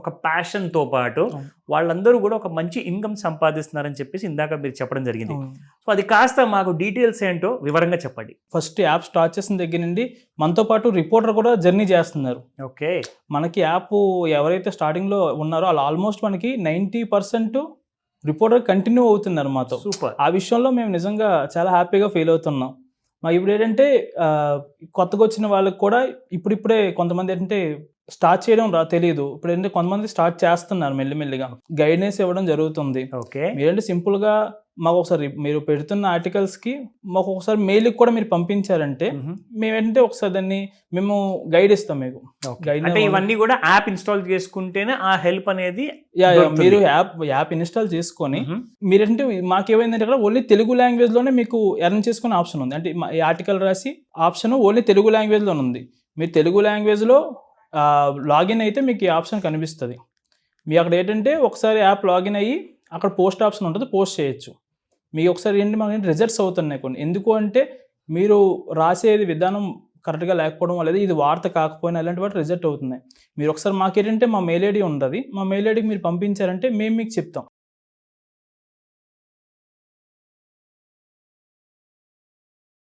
ఒక ప్యాషన్తో పాటు వాళ్ళందరూ కూడా ఒక మంచి ఇన్కమ్ సంపాదిస్తున్నారని చెప్పేసి ఇందాక మీరు చెప్పడం జరిగింది. సో అది కాస్త మాకు డీటెయిల్స్ ఏంటో వివరంగా చెప్పండి. ఫస్ట్ యాప్ స్టార్ట్ చేసిన దగ్గర నుండి మనతో పాటు రిపోర్టర్ కూడా జర్నీ చేస్తున్నారు. ఓకే, మనకి యాప్ ఎవరైతే స్టార్టింగ్లో ఉన్నారో వాళ్ళు ఆల్మోస్ట్ మనకి 90% రిపోర్టర్ కంటిన్యూ అవుతున్నారు మాతో. సూపర్. ఆ విషయంలో మేము నిజంగా చాలా హ్యాపీగా ఫీల్ అవుతున్నాం. మా ఇప్పుడు ఏంటంటే కొత్తగా వచ్చిన వాళ్ళకి కూడా ఇప్పుడిప్పుడే కొంతమంది ఏంటంటే స్టార్ట్ చేయడం తెలియదు. ఇప్పుడు ఏంటంటే కొంతమంది స్టార్ట్ చేస్తున్నారు మెల్లిమెల్లిగా, గైడెన్స్ ఇవ్వడం జరుగుతుంది. ఓకే, మీరంటే సింపుల్గా మాకు ఒకసారి మీరు పెడుతున్న ఆర్టికల్స్కి మాకు ఒకసారి మెయిల్కి కూడా మీరు పంపించారంటే మేమేంటంటే ఒకసారి దాన్ని మేము గైడ్ ఇస్తాం మీకు. అంటే ఇవన్నీ కూడా యాప్ ఇన్స్టాల్ చేసుకుంటేనే ఆ హెల్ప్ అనేది. మీరు యాప్ ఇన్స్టాల్ చేసుకొని మీరంటే మాకేమైందంటే ఇక్కడ ఓన్లీ తెలుగు లాంగ్వేజ్ లోనే మీకు ఎర్న్ చేసుకునే ఆప్షన్ ఉంది. అంటే ఈ ఆర్టికల్ రాసి ఆప్షన్ ఓన్లీ తెలుగు లాంగ్వేజ్ లోనే ఉంది. మీరు తెలుగు లాంగ్వేజ్ లో లాగిన్ అయితే మీకు ఈ ఆప్షన్ కనిపిస్తుంది. మీ అక్కడ ఏంటంటే ఒకసారి యాప్ లాగిన్ అయ్యి అక్కడ పోస్ట్ ఆప్షన్ ఉంటుంది, పోస్ట్ చేయొచ్చు. మీకు ఒకసారి ఏంటి మనకి రిజల్ట్స్ అవుతున్నాయి కొన్ని. ఎందుకు అంటే మీరు రాసేది విధానం కరెక్ట్గా లేకపోవడం లేదా ఇది వార్త కాకపోయినా అలాంటి వాటి రిజెక్ట్ అవుతున్నాయి. మీరు ఒకసారి మాకేంటంటే మా మెయిల్ ఐడి ఉంటుంది, మా మెయిల్ ఐడికి మీరు పంపించారంటే మేము మీకు చెప్తాం.